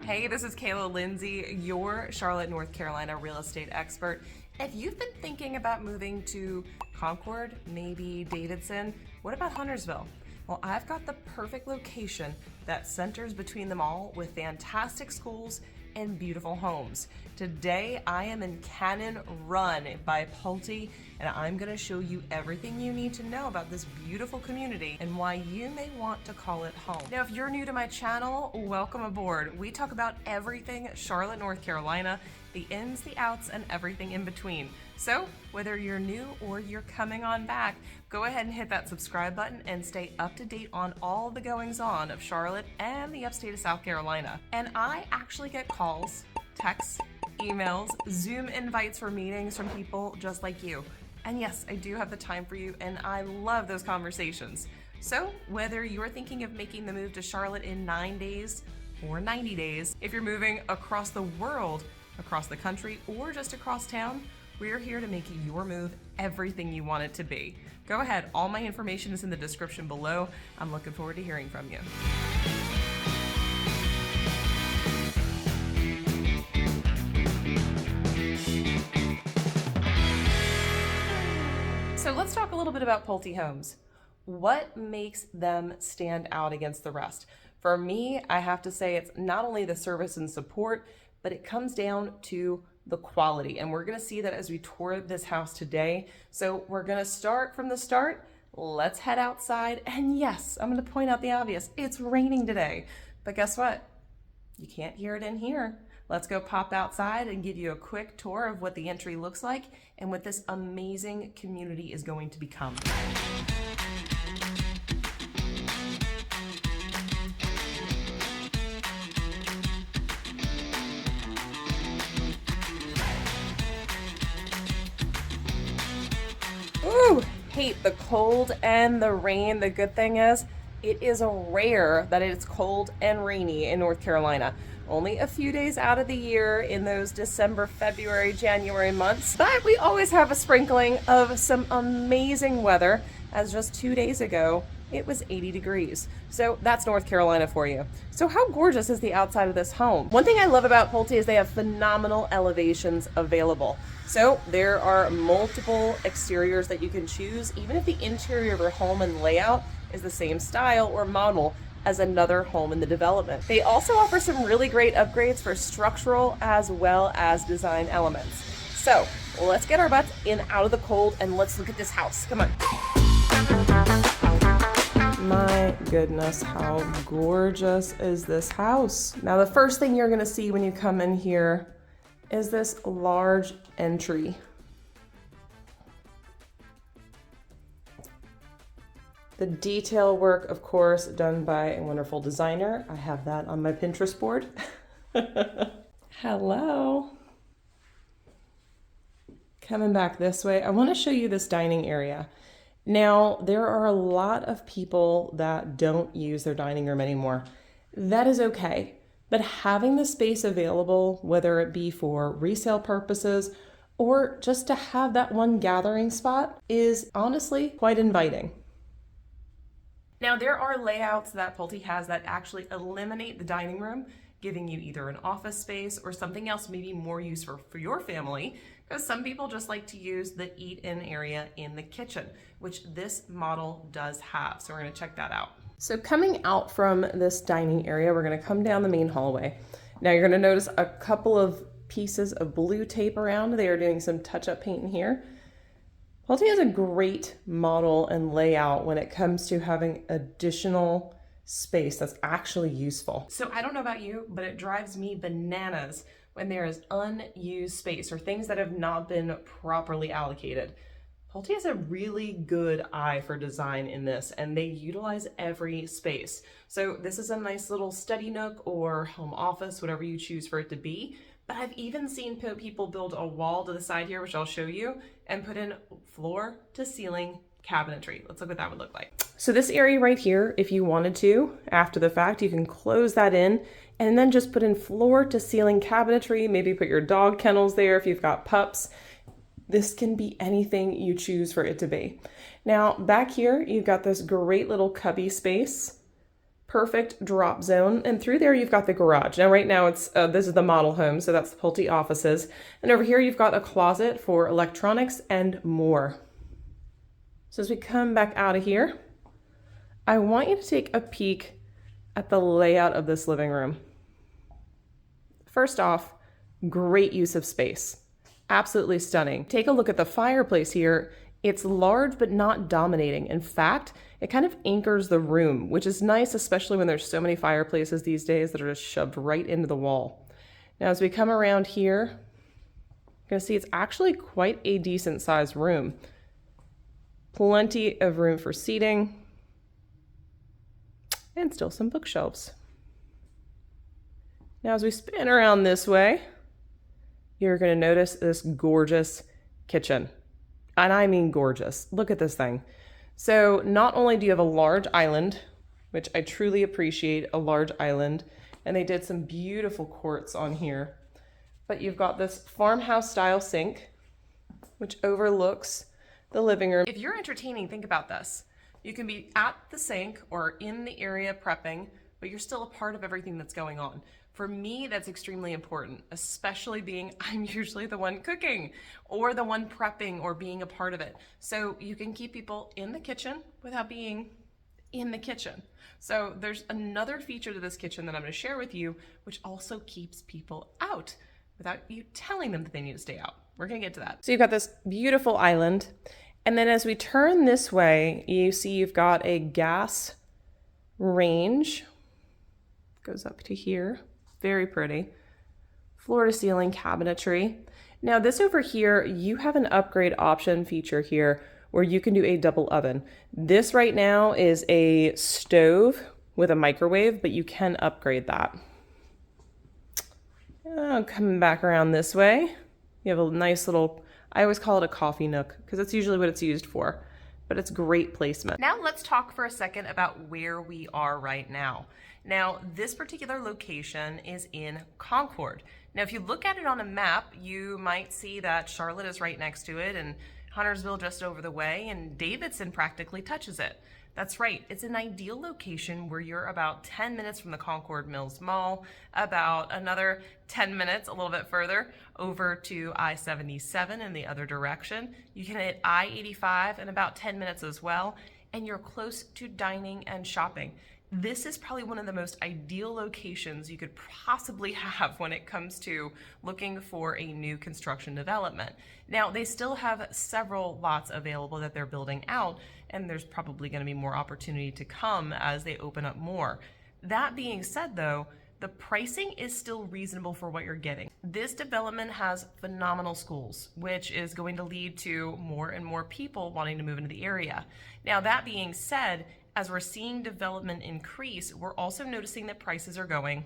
Hey, this is 𝗖𝗀, your Charlotte, North Carolina real estate expert. If you've been thinking about moving to Concord, maybe Davidson, what about Huntersville? Well, I've got the perfect location that centers between them all with fantastic schools and beautiful homes. Today, I am in Cannon Run by Pulte, and I'm gonna show you everything you need to know about this beautiful community and why you may want to call it home. Now, if you're new to my channel, welcome aboard. We talk about everything Charlotte, North Carolina, the ins, the outs, and everything in between. So, whether you're new or you're coming on back, go ahead and hit that subscribe button and stay up to date on all the goings on of Charlotte and the upstate of South Carolina. And I actually get calls, texts, emails, Zoom invites for meetings from people just like you. And yes, I do have the time for you, and I love those conversations. So, whether you're thinking of making the move to Charlotte in 9 days or 90 days, if you're moving across the world, across the country, or just across town, we're here to make your move everything you want it to be. Go ahead, all my information is in the description below. I'm looking forward to hearing from you. So let's talk a little bit about Pulte Homes. What makes them stand out against the rest? For me, I have to say it's not only the service and support, but it comes down to the quality. And we're gonna see that as we tour this house today. So we're gonna start from the start. Let's head outside. And yes, I'm gonna point out the obvious. It's raining today, but guess what? You can't hear it in here. Let's go pop outside and give you a quick tour of what the entry looks like and what this amazing community is going to become. Ooh, hate the cold and the rain. The good thing is, it is rare that it's cold and rainy in North Carolina. Only a few days out of the year in those December, February, January months. But we always have a sprinkling of some amazing weather, as just 2 days ago, it was 80 degrees. So that's North Carolina for you. So how gorgeous is the outside of this home? One thing I love about Pulte is they have phenomenal elevations available. So there are multiple exteriors that you can choose, even if the interior of your home and layout is the same style or model as another home in the development. They also offer some really great upgrades for structural as well as design elements. So let's get our butts in out of the cold and let's look at this house. Come on. My goodness, how gorgeous is this house? Now, the first thing you're gonna see when you come in here is this large entry. The detail work, of course, done by a wonderful designer. I have that on my Pinterest board. Hello. Coming back this way, I want to show you this dining area. Now, there are a lot of people that don't use their dining room anymore. That is okay, but having the space available, whether it be for resale purposes or just to have that one gathering spot, is honestly quite inviting. Now, there are layouts that Pulte has that actually eliminate the dining room, giving you either an office space or something else maybe more useful for your family, because some people just like to use the eat-in area in the kitchen, which this model does have. So we're gonna check that out. So coming out from this dining area, we're gonna come down the main hallway. Now you're gonna notice a couple of pieces of blue tape around. They are doing some touch-up paint in here. Pulte has a great model and layout when it comes to having additional space that's actually useful. So I don't know about you, but it drives me bananas when there is unused space or things that have not been properly allocated. Pulte has a really good eye for design in this, and they utilize every space. So this is a nice little study nook or home office, whatever you choose for it to be. But I've even seen people build a wall to the side here, which I'll show you, and put in floor to ceiling cabinetry. Let's look what that would look like. So this area right here, if you wanted to, after the fact, you can close that in and then just put in floor to ceiling cabinetry, maybe put your dog kennels there if you've got pups. This can be anything you choose for it to be. Now back here, you've got this great little cubby space. perfect drop zone. And through there, you've got the garage. Now, right now, it's this is the model home, so that's the Pulte offices. And over here, you've got a closet for electronics and more. So as we come back out of here, I want you to take a peek at the layout of this living room. First off, great use of space. Absolutely stunning. Take a look at the fireplace here. It's large but not dominating. In fact, it kind of anchors the room, which is nice, especially when there's so many fireplaces these days that are just shoved right into the wall. Now, as we come around here, you're going to see it's actually quite a decent sized room. Plenty of room for seating and still some bookshelves. Now, as we spin around this way, you're going to notice this gorgeous kitchen. And I mean gorgeous. Look at this thing. So not only do you have a large island, which I truly appreciate, a large island, and they did some beautiful quartz on here, but you've got this farmhouse style sink, which overlooks the living room. If you're entertaining, think about this. You can be at the sink or in the area prepping, but you're still a part of everything that's going on. For me, that's extremely important, especially being I'm usually the one cooking or the one prepping or being a part of it. So you can keep people in the kitchen without being in the kitchen. So there's another feature to this kitchen that I'm going to share with you, which also keeps people out without you telling them that they need to stay out. We're going to get to that. So you've got this beautiful island. And then as we turn this way, you see you've got a gas range. Goes up to here. Very pretty. Floor to ceiling cabinetry. Now this over here, you have an upgrade option feature here where you can do a double oven. This right now is a stove with a microwave, but you can upgrade that. Coming back around this way, you have a nice little, I always call it a coffee nook because that's usually what it's used for, but it's great placement. Now let's talk for a second about where we are right now. Now, this particular location is in Concord. Now, if you look at it on a map, you might see that Charlotte is right next to it and Huntersville just over the way, and Davidson practically touches it. That's right, it's an ideal location where you're about 10 minutes from the Concord Mills Mall, about another 10 minutes, a little bit further, over to I-77 in the other direction. You can hit I-85 in about 10 minutes as well, and you're close to dining and shopping. This is probably one of the most ideal locations you could possibly have when it comes to looking for a new construction development. Now, they still have several lots available that they're building out, and there's probably going to be more opportunity to come as they open up more. That being said, though, the pricing is still reasonable for what you're getting. This development has phenomenal schools, which is going to lead to more and more people wanting to move into the area. Now, that being said, as we're seeing development increase, we're also noticing that prices are going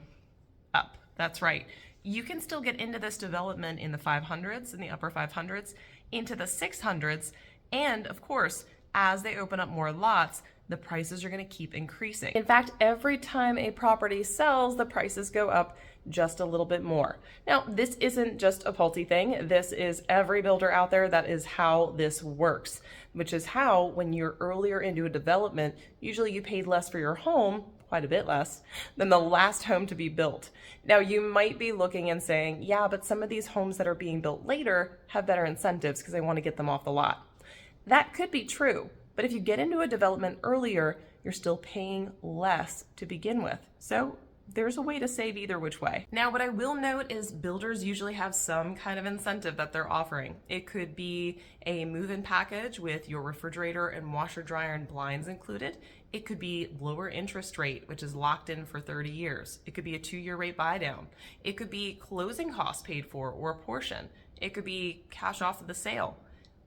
up. That's right. You can still get into this development in the 500s, in the upper 500s, into the 600s, and of course, as they open up more lots, the prices are going to keep increasing. In fact, every time a property sells, the prices go up just a little bit more. Now, this isn't just a Pulte thing. This is every builder out there. That is how this works, which is how when you're earlier into a development, usually you paid less for your home, quite a bit less, than the last home to be built. Now, you might be looking and saying, yeah, but some of these homes that are being built later have better incentives because they want to get them off the lot. That could be true. But if you get into a development earlier, you're still paying less to begin with. So there's a way to save either which way. Now, what I will note is builders usually have some kind of incentive that they're offering. It could be a move-in package with your refrigerator and washer, dryer, and blinds included. It could be lower interest rate, which is locked in for 30 years. It could be a 2-year rate buy down. It could be closing costs paid for or a portion. It could be cash off of the sale.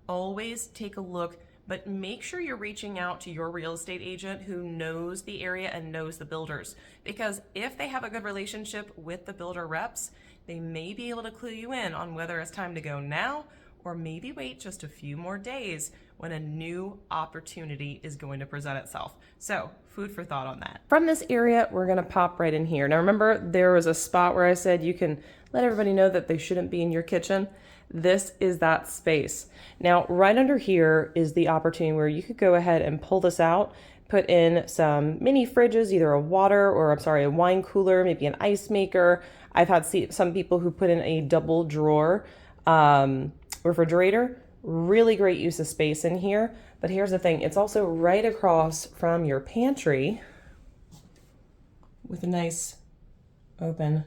Always take a look, but make sure you're reaching out to your real estate agent who knows the area and knows the builders. Because if they have a good relationship with the builder reps, they may be able to clue you in on whether it's time to go now or maybe wait just a few more days when a new opportunity is going to present itself. So, food for thought on that. From this area, we're gonna pop right in here. Now remember, there was a spot where I said you can let everybody know that they shouldn't be in your kitchen. this is that space. Now, right under here is the opportunity where you could go ahead and pull this out, put in some mini fridges, either a a wine cooler, maybe an ice maker. I've had some people who put in a double drawer refrigerator. Really great use of space in here. But here's the thing, it's also right across from your pantry with a nice open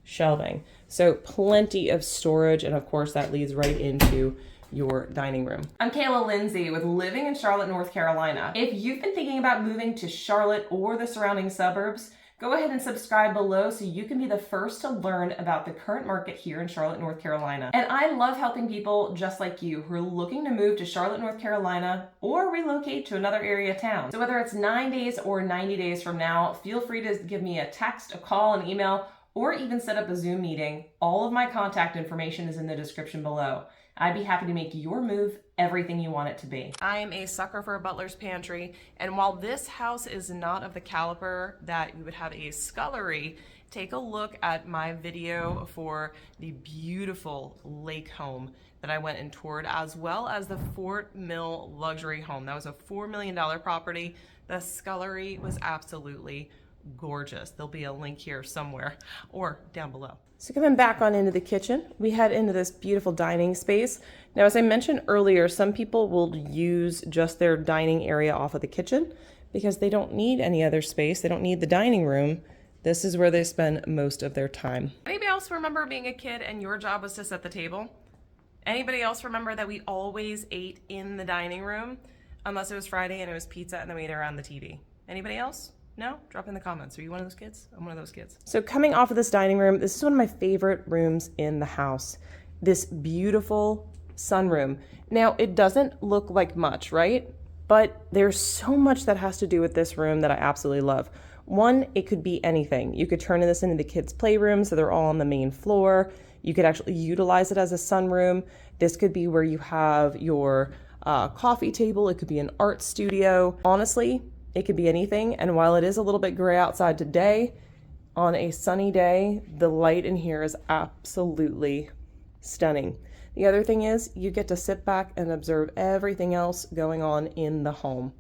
shelving. So plenty of storage, and of course that leads right into your dining room. I'm 𝗖𝘁 with Living in Charlotte, North Carolina. If you've been thinking about moving to Charlotte or the surrounding suburbs, go ahead and subscribe below so you can be the first to learn about the current market here in Charlotte, North Carolina. And I love helping people just like you who are looking to move to Charlotte, North Carolina or relocate to another area town. So whether it's 9 days or 90 days from now, feel free to give me a text, a call, an email, or even set up a Zoom meeting. All of my contact information is in the description below. I'd be happy to make your move everything you want it to be. I am a sucker for a butler's pantry, and while this house is not of the caliber that you would have a scullery, take a look at my video for the beautiful lake home that I went and toured, as well as the Fort Mill luxury home. That was a $4 million property. The scullery was absolutely gorgeous. There'll be a link here somewhere or down below. So coming back on into the kitchen, we head into this beautiful dining space. Now, as I mentioned earlier, some people will use just their dining area off of the kitchen because they don't need any other space. They don't need the dining room. This is where they spend most of their time. Anybody else remember being a kid and your job was to set the table? Anybody else remember that we always ate in the dining room unless it was Friday and it was pizza and then we ate around the TV? Anybody else? No? Drop in the comments. Are you one of those kids? I'm one of those kids. So coming off of this dining room, this is one of my favorite rooms in the house. This beautiful sunroom. Now, it doesn't look like much, right? But there's so much that has to do with this room that I absolutely love. One, it could be anything. You could turn this into the kids' playroom, so they're all on the main floor. You could actually utilize it as a sunroom. This could be where you have your coffee table. It could be an art studio. Honestly, it could be anything, and while it is a little bit gray outside today, on a sunny day, the light in here is absolutely stunning. The other thing is you get to sit back and observe everything else going on in the home,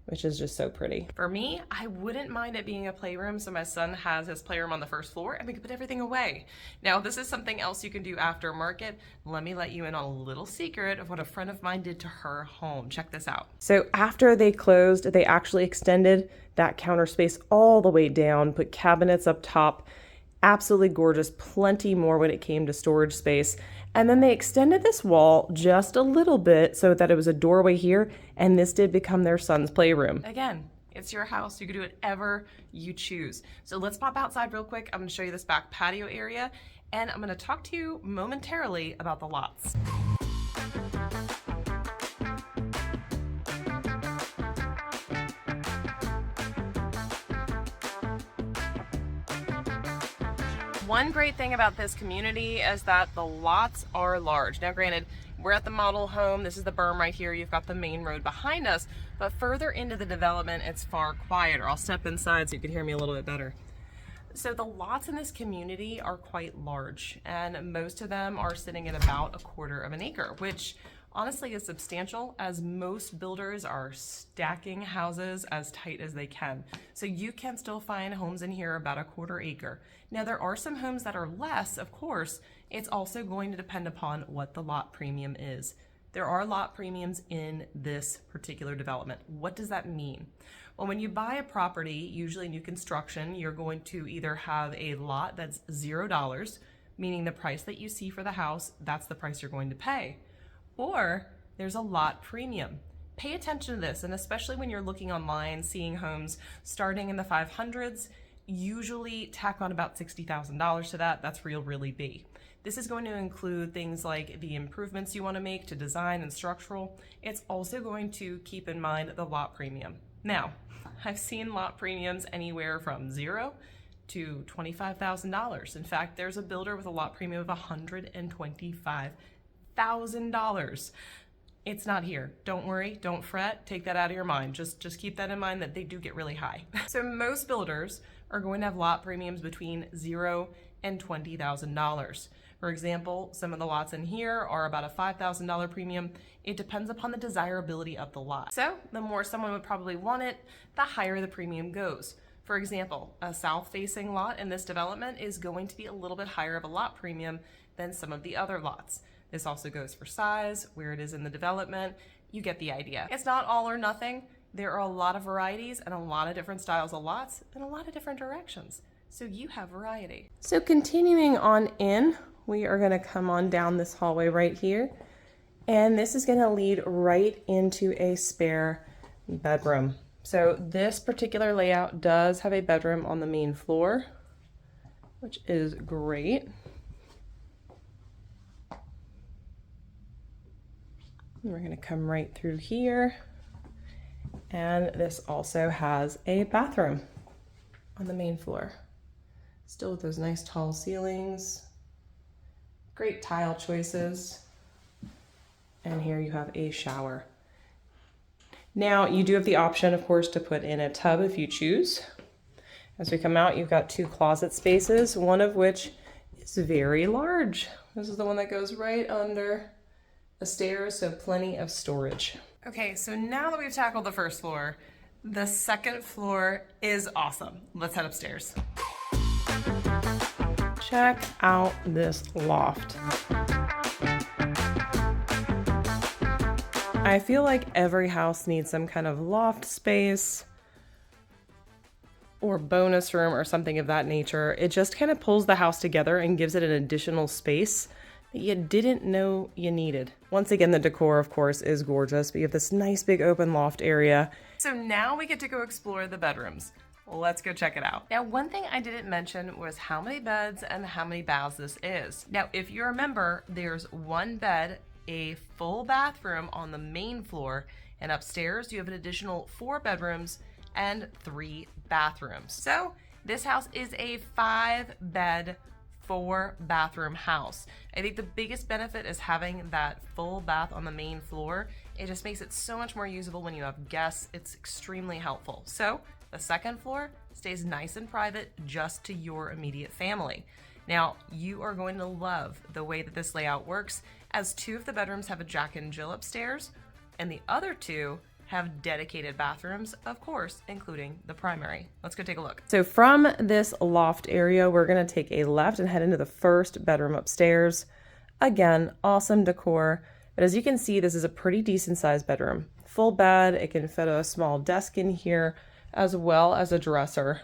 which is just so pretty. For me, I wouldn't mind it being a playroom, so my son has his playroom on the first floor and we can put everything away. Now, this is something else you can do aftermarket. Let me let you in on a little secret of what a friend of mine did to her home. Check this out. So after they closed, they actually extended that counter space all the way down, put cabinets up top. Absolutely gorgeous, plenty more when it came to storage space. And then they extended this wall just a little bit so that it was a doorway here, and this did become their son's playroom. Again, it's your house. You can do whatever you choose. So let's pop outside real quick. I'm gonna show you this back patio area, and I'm gonna talk to you momentarily about the lots. One great thing about this community is that the lots are large. Now granted, we're at the model home. This is the berm right here. You've got the main road behind us, but further into the development, it's far quieter. I'll step inside so you can hear me a little bit better. So the lots in this community are quite large, and most of them are sitting at about 1/4 of an acre, which honestly is substantial, as most builders are stacking houses as tight as they can. So you can still find homes in here about 1/4 acre. Now there are some homes that are less, of course. It's also going to depend upon what the lot premium is. There are lot premiums in this particular development. What does that mean? Well, when you buy a property, usually new construction, you're going to either have a lot that's $0, meaning the price that you see for the house, that's the price you're going to pay. Or there's a lot premium. Pay attention to this, and especially when you're looking online, seeing homes starting in the 500s, usually tack on about $60,000 to that. That's where you'll really be. This is going to include things like the improvements you want to make to design and structural. It's also going to keep in mind the lot premium. Now, I've seen lot premiums anywhere from $0 to $25,000. In fact, there's a builder with a lot premium of $125,000. It's not here. Don't worry, don't fret, take that out of your mind. Just keep that in mind that they do get really high. So most builders are going to have lot premiums between $0 and $20,000. For example, some of the lots in here are about a $5,000 premium. It depends upon the desirability of the lot. So the more someone would probably want it, the higher the premium goes. For example, a south-facing lot in this development is going to be a little bit higher of a lot premium than some of the other lots. This also goes for size, where it is in the development. You get the idea. It's not all or nothing. There are a lot of varieties and a lot of different styles of lots in a lot of different directions. So you have variety. So continuing on in, we are going to come on down this hallway right here, and this is going to lead right into a spare bedroom. So this particular layout does have a bedroom on the main floor, which is great. And we're going to come right through here, and this also has a bathroom on the main floor. Still with those nice tall ceilings. Great tile choices. And here you have a shower. Now you do have the option, of course, to put in a tub if you choose. As we come out, you've got two closet spaces, one of which is very large. This is the one that goes right under the stairs, so plenty of storage. Okay, so now that we've tackled the first floor, the second floor is awesome. Let's head upstairs. Check out this loft. I feel like every house needs some kind of loft space or bonus room or something of that nature. It just kind of pulls the house together and gives it an additional space that you didn't know you needed. Once again, the decor, of course, is gorgeous, but you have this nice big open loft area. So now we get to go explore the bedrooms. Let's go check it out. Now, one thing I didn't mention was how many beds and how many baths this is. Now, if you remember, there's one bed, a full bathroom on the main floor, and upstairs you have an additional 4 bedrooms and 3 bathrooms. So this house is a 5-bed, 4-bathroom house. I think the biggest benefit is having that full bath on the main floor. It just makes it so much more usable when you have guests. It's extremely helpful. So the second floor stays nice and private just to your immediate family. Now, you are going to love the way that this layout works, as 2 of the bedrooms have a Jack and Jill upstairs, and the other 2 have dedicated bathrooms, of course, including the primary. Let's go take a look. So from this loft area, we're gonna take a left and head into the first bedroom upstairs. Again, awesome decor, but as you can see, this is a pretty decent sized bedroom. Full bed, it can fit a small desk in here, as well as a dresser.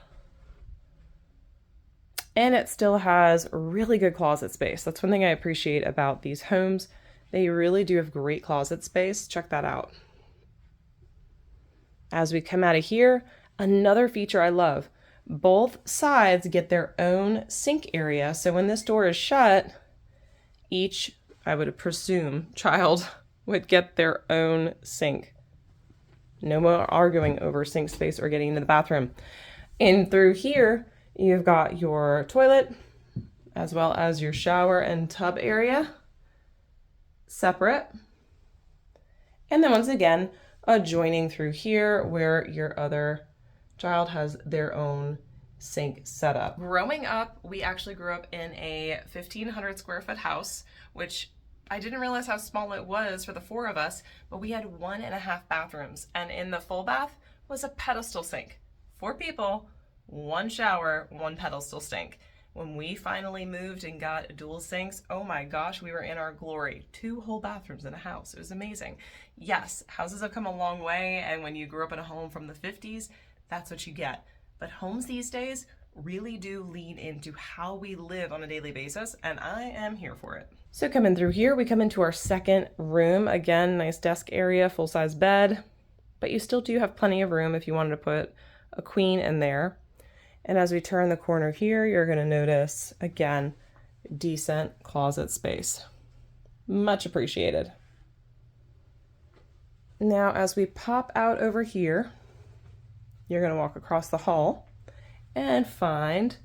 And it still has really good closet space. That's one thing I appreciate about these homes. They really do have great closet space. Check that out. As we come out of here, another feature I love. Both sides get their own sink area. So when this door is shut, each, I would presume, child would get their own sink. No more arguing over sink space or getting into the bathroom. And through here, you've got your toilet as well as your shower and tub area separate. And then once again, adjoining through here where your other child has their own sink set up. Growing up, we actually grew up in a 1,500 square foot house, which I didn't realize how small it was for the 4 of us, but we had 1.5 bathrooms, and in the full bath was a pedestal sink. 4 people, 1 shower, 1 pedestal sink. When we finally moved and got dual sinks, oh my gosh, we were in our glory. 2 whole bathrooms in a house. It was amazing. Yes, houses have come a long way, and when you grew up in a home from the 50s, that's what you get. But homes these days really do lean into how we live on a daily basis, and I am here for it. So coming through here, we come into our second room. Again, nice desk area, full-size bed, but you still do have plenty of room if you wanted to put a queen in there. And as we turn the corner here, you're going to notice, again, decent closet space. Much appreciated. Now, as we pop out over here, you're going to walk across the hall and find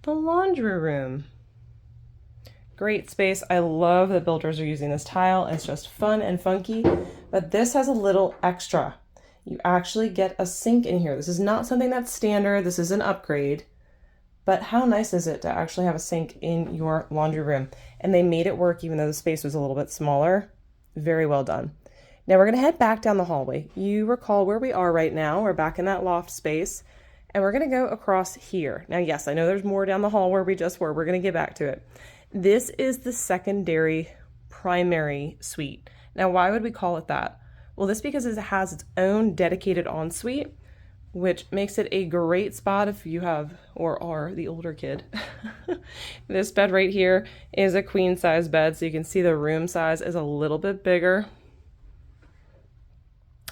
the laundry room. Great space. I love that builders are using this tile. It's just fun and funky, but this has a little extra. You actually get a sink in here. This is not something that's standard. This is an upgrade, but how nice is it to actually have a sink in your laundry room? and they made it work even though the space was a little bit smaller. Very well done. Now we're going to head back down the hallway. You recall where we are right now. We're back in that loft space, and we're going to go across here. Now, yes, I know there's more down the hall where we just were. We're going to get back to it. This is the secondary primary suite. Now, why would we call it that? Well, this because it has its own dedicated ensuite, which makes it a great spot if you have or are the older kid. This bed right here is a queen size bed, so you can see the room size is a little bit bigger.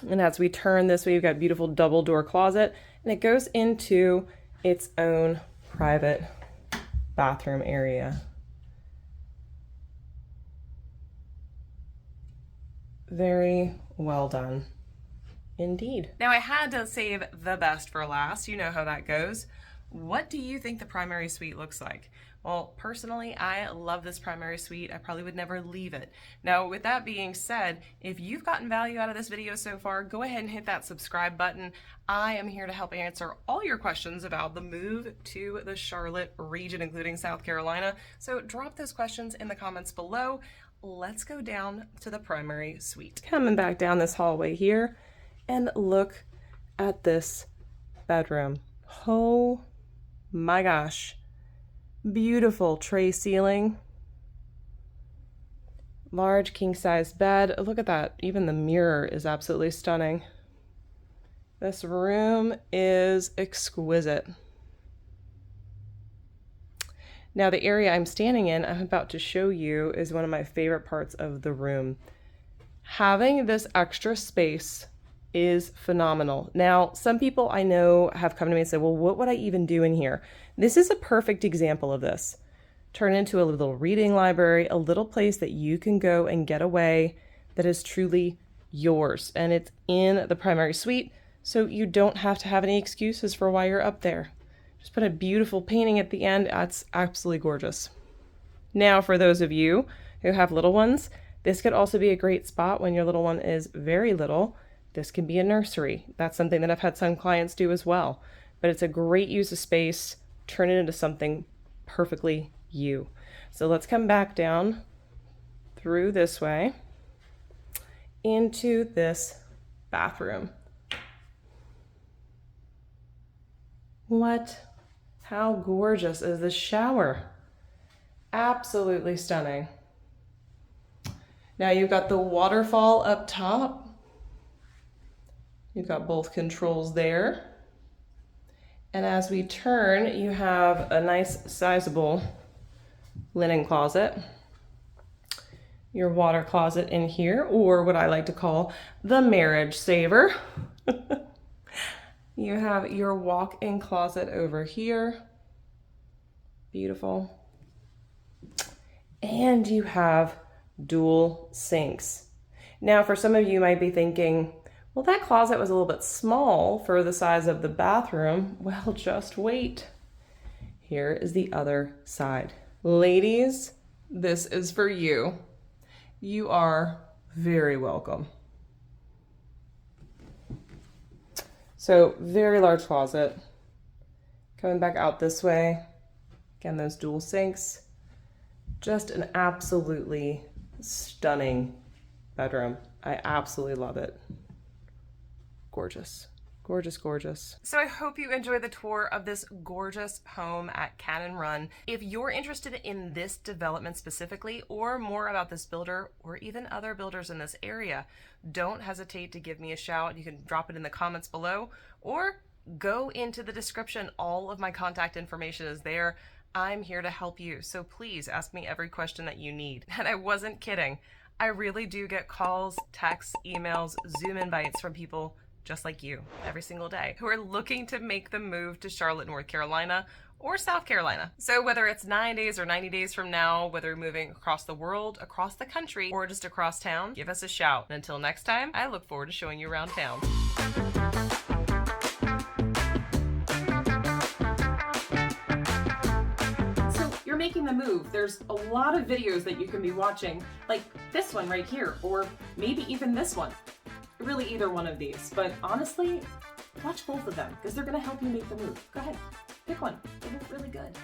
And as we turn this way, you've got a beautiful double door closet, and it goes into its own private bathroom area. Very well done indeed. Now I had to save the best for last. You know how that goes. What do you think the primary suite looks like? Well, personally, I love this primary suite. I probably would never leave it. Now, with that being said, if you've gotten value out of this video so far, go ahead and hit that subscribe button. I am here to help answer all your questions about the move to the Charlotte region, including South Carolina. So drop those questions in the comments below. Let's go down to the primary suite. Coming back down this hallway here, and look at this bedroom. Oh my gosh. Beautiful tray ceiling. Large king size bed. Look at that. Even the mirror is absolutely stunning. This room is exquisite. Now the area I'm standing in, I'm about to show you, is one of my favorite parts of the room. Having this extra space is phenomenal. Now, some people I know have come to me and said, well, what would I even do in here? This is a perfect example of this. Turn into a little reading library, a little place that you can go and get away that is truly yours. And it's in the primary suite, so you don't have to have any excuses for why you're up there. Just put a beautiful painting at the end. That's absolutely gorgeous. Now, for those of you who have little ones, this could also be a great spot when your little one is very little. This can be a nursery. That's something that I've had some clients do as well. But it's a great use of space. Turn it into something perfectly you. So let's come back down through this way into this bathroom. What? How gorgeous is this shower? Absolutely stunning. Now you've got the waterfall up top. You've got both controls there. And as we turn, you have a nice sizable linen closet. Your water closet in here, or what I like to call the marriage saver. You have your walk-in closet over here. Beautiful. And you have dual sinks. Now, for some of you might be thinking, well, that closet was a little bit small for the size of the bathroom. Well, just wait. Here is the other side. Ladies, this is for you. You are very welcome. So, very large closet. Coming back out this way. Again, those dual sinks. Just an absolutely stunning bedroom. I absolutely love it. Gorgeous. Gorgeous, gorgeous. So I hope you enjoyed the tour of this gorgeous home at Cannon Run. If you're interested in this development specifically, or more about this builder, or even other builders in this area, don't hesitate to give me a shout. You can drop it in the comments below, or go into the description. All of my contact information is there. I'm here to help you, so please ask me every question that you need. And I wasn't kidding. I really do get calls, texts, emails, Zoom invites from people just like you every single day who are looking to make the move to Charlotte, North Carolina or South Carolina. So whether it's 9 days or 90 days from now, whether you're moving across the world, across the country, or just across town, give us a shout. And until next time, I look forward to showing you around town. So you're making the move. There's a lot of videos that you can be watching, like this one right here, or maybe even this one. Really either one of these, but honestly, watch both of them because they're going to help you make the move. Go ahead, pick one. They look really good.